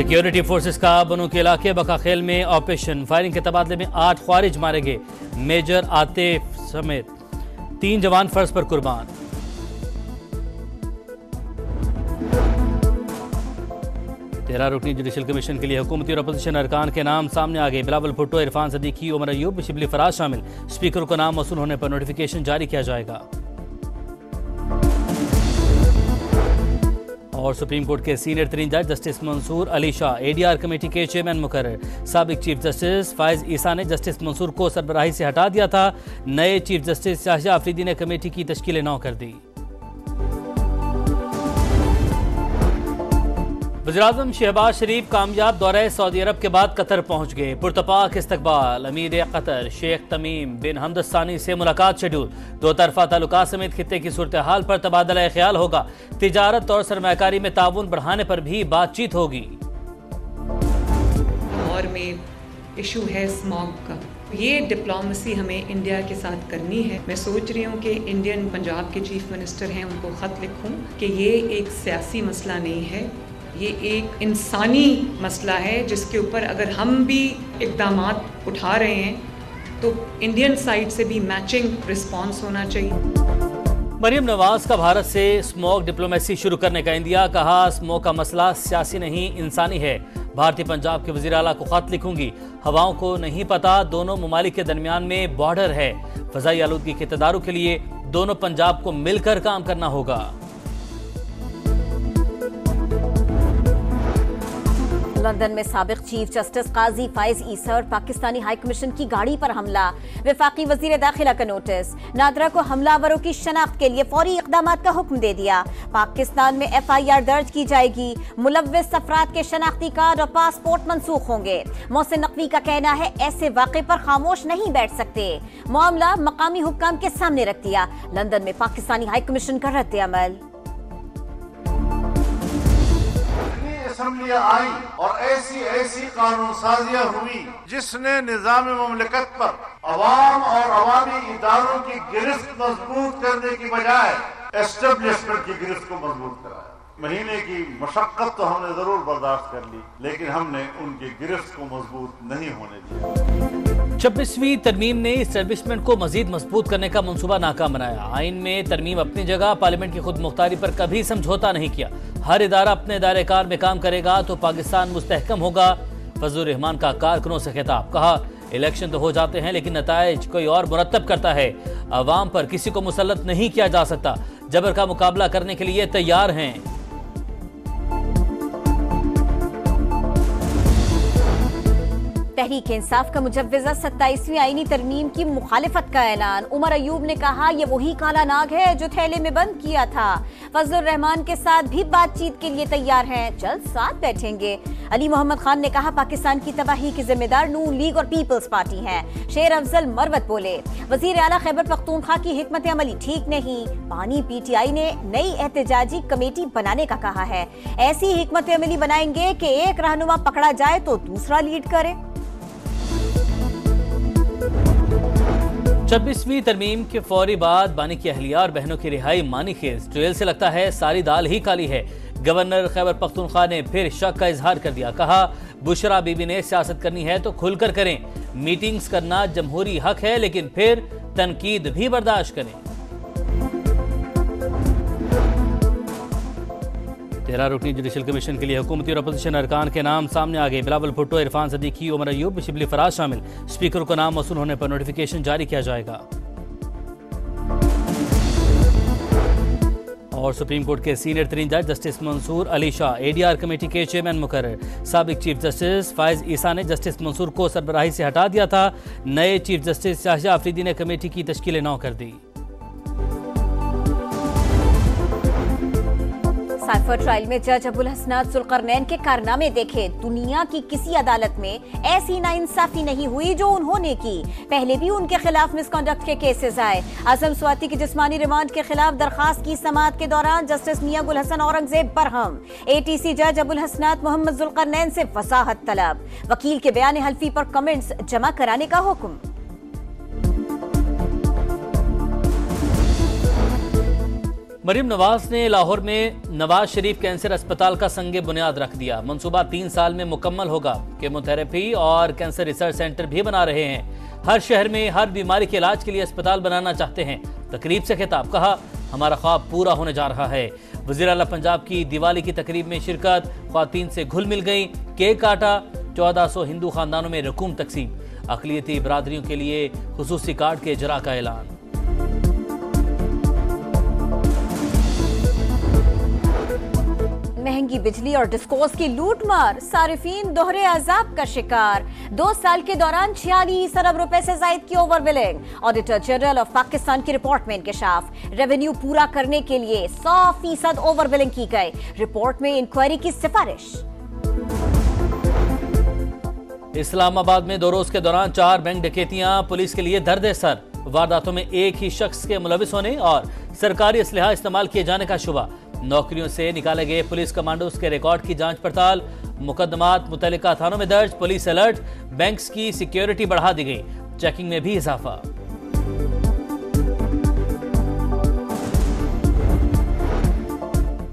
Security forces का बनू के इलाके बकाखेल में ऑपरेशन, फायरिंग के तबादले में 8 ख्वारिज मारे गए। मेजर आतिफ समेत 3 जवान फर्ज पर कुर्बान। तेरह रुकनी जुडिशल कमीशन के लिए हुकूमती और अपोजिशन अरकान के नाम सामने आ गए। बिलावल भुट्टो, इरफान सदीकी, उमर अयूब, शिबली फराज शामिल। स्पीकर को नाम मौसूल होने पर नोटिफिकेशन जारी किया जाएगा। और सुप्रीम कोर्ट के सीनियर तरीन जज justice Mansoor Ali Shah ADR committee के चेयरमैन मुकर्रर। साबिक चीफ जस्टिस फायज ईसा ने जस्टिस मंसूर को सरबराही से हटा दिया था। नए चीफ जस्टिस शाहजहां अफरीदी ने कमेटी की तश्कील 9 कर दी। वज़ीर-ए-आज़म शहबाज शरीफ कामयाब दौरे सऊदी अरब के बाद कतर पहुंच गए। पुरतपाक इस्तकबाल। अमीर कतर शेख तमीम बिन हमद सानी से मुलाकात शेड्यूल। दो तरफा ताल्लुकात समेत खित्ते की सूरत हाल पर तबादला ख्याल होगा। तिजारत और सरमायाकारी में ताउन बढ़ाने पर भी बातचीत होगी। और में इशू है स्मॉग का, ये डिप्लोमेसी हमें इंडिया के साथ करनी है। मैं सोच रही हूँ कि इंडियन पंजाब के चीफ मिनिस्टर हैं, उनको ख़त लिखूँ कि ये एक सियासी मसला नहीं है, ये एक इंसानी मसला है जिसके ऊपर अगर हम भी इक़दामात उठा रहे हैं तो इंडियन साइड से भी मैचिंग रिस्पॉन्स होना चाहिए। मरियम नवाज का भारत से स्मॉग डिप्लोमेसी शुरू करने का इंदिया। कहा, स्मॉग का मसला सियासी नहीं इंसानी है। भारतीय पंजाब के वज़ीर आला को खत लिखूंगी। हवाओं को नहीं पता दोनों ममालिक के दरमियान में बॉर्डर है। फ़ज़ाई आलूदगी के तदारुक के लिए दोनों पंजाब को मिलकर काम करना होगा। लंदन में साबिक चीफ जस्टिस काजी फायज ईसा और पाकिस्तानी हाई कमीशन की गाड़ी पर हमला। वफाकी वजीर दाखिला का नोटिस। नादरा को हमलावरों की शनाख्त के लिए फौरी इक़दामात का हुक्म दे दिया। पाकिस्तान में FIR दर्ज की जाएगी। मुलव्विस अफराद के शनाख्ती कार्ड और पासपोर्ट मनसूख होंगे। मोहसिन नकवी का कहना है ऐसे वाक़े पर खामोश नहीं बैठ सकते। मामला मकामी हुक्काम के सामने रख दिया। लंदन में पाकिस्तानी हाई कमीशन का रद्द अमल। असम्बलियाँ आई और ऐसी कानून साजियाँ हुई जिसने निज़ाम ममलिकत पर अवाम और अवामी इदारों की गिरफ्त मजबूत करने की बजाय एस्टेब्लिशमेंट की गिरफ्त को मजबूत कराया। महीने की मशक्कत तो हमने जरूर बर्दाश्त कर ली, लेकिन हमने उनकी गिरफ्त को मजबूत नहीं होने दिया। 26वीं तरमीम ने इस्टेब्लिशमेंट को मजीद मजबूत करने का मंसूबा नाकाम बनाया। आइन में तरमीम अपनी जगह, पार्लियामेंट की खुद मुख्तारी पर कभी समझौता नहीं किया। हर इदारा अपने दायरे कार में काम करेगा तो पाकिस्तान मुस्तहकम होगा। फजलुर रहमान का कारकुनों से खिताब। कहा, इलेक्शन तो हो जाते हैं लेकिन नताइज कोई और मुरतब करता है। अवाम पर किसी को मुसल्लत नहीं किया जा सकता। जबर का मुकाबला करने के लिए तैयार हैं। तहरीक इंसाफ का मुजव्विज़ा 27वीं आईनी तरमीम की मुखालिफत का ऐलान। उमर अयूब ने कहा, यह वही काला नाग है जो थैले में बंद किया था। फजलुर रहमान के साथ भी बातचीत के लिए तैयार हैं, जल्द साथ बैठेंगे। अली मोहम्मद खान ने कहा, पाकिस्तान की तबाही की जिम्मेदार नून लीग और पीपल्स पार्टी है। शेर अफजल मरवत बोले, वजीर आला खैबर पख्तूनख्वा की हिकमत अमली ठीक नहीं। पानी PTI ने नई एहतजाजी कमेटी बनाने का कहा है। ऐसी हिकमत अमली बनाएंगे कि एक रहनुमा पकड़ा जाए तो दूसरा लीड करे। 26वीं तरमीम के फौरी बाद बानी की अहलिया और बहनों की रिहाई मानी खेज। ट्रेल से लगता है सारी दाल ही काली है। गवर्नर खैबर पख्तूनख्वा ने फिर शक का इजहार कर दिया। कहा, बुशरा बीबी ने सियासत करनी है तो खुलकर करें। मीटिंग्स करना जमहूरी हक है लेकिन फिर तनकीद भी बर्दाश्त करें। 13 रुकनी जुडिशल कमीशन के लिए हुकूमती और अपोजिशन अरकान के नाम सामने आ गए। बिलावल भुट्टो, इरफान सदीकी, उमर अयूब, शिबली फराज शामिल। स्पीकर को नाम मौसूल होने पर नोटिफिकेशन जारी किया जाएगा। और सुप्रीम कोर्ट के सीनियर तरीन जज justice Mansoor Ali Shah ADR committee के चेयरमैन मुकर्रर। साबिक चीफ जस्टिस फायज ईसा ने जस्टिस मंसूर को सरबराही से हटा दिया था। नए चीफ जस्टिस शाहजहां अफरीदी ने कमेटी की तश्कील 9 कर दी। साइफर ट्रायल में जज अबुल हसनात जुल्करनैन के कारनामे देखे। दुनिया की किसी अदालत में ऐसी नाइंसाफी नहीं हुई जो उन्होंने की। पहले भी उनके खिलाफ मिसकंडक्ट के केसेस आए। आजम स्वाति की जिस्मानी रिमांड के खिलाफ दरखास्त की समाअत के दौरान जस्टिस मियां गुल हसन औरंगजेब बरहम। ATC जज अबुल हसनात मोहम्मद जुल्करनैन से वसाहत तलब। वकील के बयान हल्फी पर कमेंट्स जमा कराने का हुक्म। मरीम नवाज ने लाहौर में नवाज शरीफ कैंसर अस्पताल का संगे बुनियाद रख दिया। मंसूबा 3 साल में मुकम्मल होगा। केमोथेरेपी और कैंसर रिसर्च सेंटर भी बना रहे हैं। हर शहर में हर बीमारी के इलाज के लिए अस्पताल बनाना चाहते हैं। तकरीब से खिताब, कहा हमारा ख्वाब पूरा होने जा रहा है। वज़ीर आला पंजाब की दिवाली की तकरीब में शिरकत, ख्वातीन से घुल मिल गई, केक काटा, 1400 हिंदू खानदानों में रकूम तकसीम। अक़लियती बरादरियों के लिए खुसूसी कार्ड के इजरा का ऐलान। महंगी बिजली और डिस्कोस की लूटमार, सारिफीन दोहरे अजाब का शिकार। 2 साल के दौरान 46 अरब रुपए से ज्यादा की over billing. Auditor general of Pakistan की रिपोर्ट में इंकशाफ। रेवेन्यू पूरा करने के लिए 100% ओवर बिलिंग की गई। रिपोर्ट में इंक्वायरी की सिफारिश। इस्लामाबाद में 2 रोज के दौरान 4 बैंक डकैतियां, पुलिस के लिए दर्द सर। वारदातों में एक ही शख्स के मुलविस होने और सरकारी असलहा इस्तेमाल किए जाने का शुबा। नौकरियों से निकाले गए पुलिस कमांडोज के रिकॉर्ड की जांच पड़ताल। मुकदमात मुतल्लिका थानों में दर्ज। पुलिस अलर्ट, बैंक्स की सिक्योरिटी बढ़ा दी गई। चेकिंग में भी इजाफा।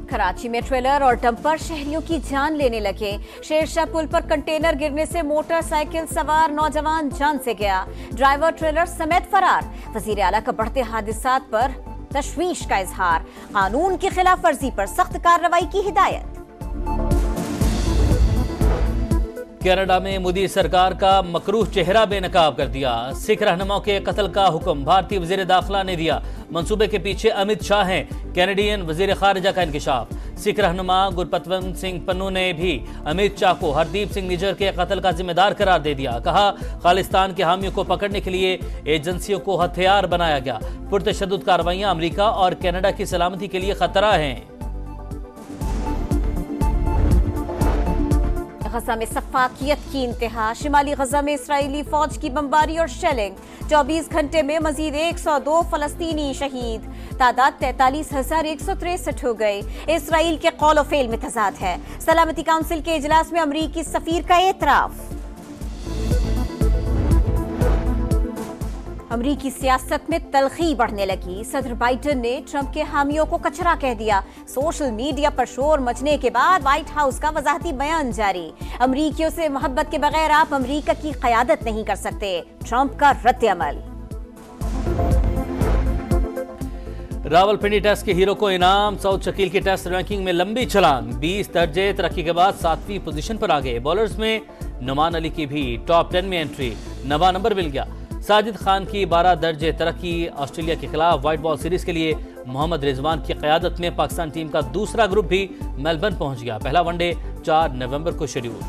कराची में ट्रेलर और डंपर शहरियों की जान लेने लगे। शेरशाह पुल पर कंटेनर गिरने से मोटरसाइकिल सवार नौजवान जान से गया। ड्राइवर ट्रेलर समेत फरार। वजीर आला का बढ़ते हादसात पर तशवीश का इजहार। कानून की खिलाफ वर्जी पर सख्त कार्रवाई की हिदायत। कनाडा में मोदी सरकार का मकरूह चेहरा बेनकाब कर दिया। सिख रहनुमाओं के कत्ल का हुक्म भारतीय वजीर दाखिला ने दिया। मंसूबे के पीछे अमित शाह हैं। कैनेडियन वजीर खारिजा का इंकशाफ। सिख रहनुमा गुरपतवंत सिंह पन्नू ने भी अमित शाह को हरदीप सिंह निज्जर के कत्ल का जिम्मेदार करार दे दिया। कहा खालिस्तान के हामियों को पकड़ने के लिए एजेंसियों को हथियार बनाया गया। पुरतशद्दुद कार्रवाइयां अमेरिका और कनाडा की सलामती के लिए खतरा हैं। गजा में सफाकियत की इंतहा। शिमाली गजा में इसराइली फौज की बमबारी और शेलिंग। 24 घंटे में मजीद 102 फलस्तीनी शहीद। तादाद 43,163 हो गई। इसराइल के कौल फेल में तजाद है। सलामती काउंसिल के इजलास में अमरीकी सफीर का एतराफ। अमरीकी सियासत में तलखी बढ़ने लगी। सदर बाइडेन ने ट्रंप के हामियों को कचरा कह दिया। सोशल मीडिया पर शोर मचने के बाद व्हाइट हाउस का वजाहती बयान जारी। अमरीकियों से मोहब्बत के बगैर आप अमरीका की क़यादत नहीं कर सकते। ट्रंप का रद्द-ए-अमल। रावलपिंडी टेस्ट के हीरो को इनाम। सऊद शकील की टेस्ट रैंकिंग में लंबी छलांग। 20 दर्जे तरक्की के बाद 7वीं पोजीशन पर आ गए। बॉलर्स में नुमान अली की भी टॉप 10 में एंट्री, 9वां नंबर मिल गया। साजिद खान की 12 दर्जे तरक्की। ऑस्ट्रेलिया के खिलाफ व्हाइट बॉल सीरीज के लिए मोहम्मद रिजवान की क़यादत में पाकिस्तान टीम का दूसरा ग्रुप भी मेलबर्न पहुंच गया। पहला वनडे 4 नवंबर को शेड्यूल।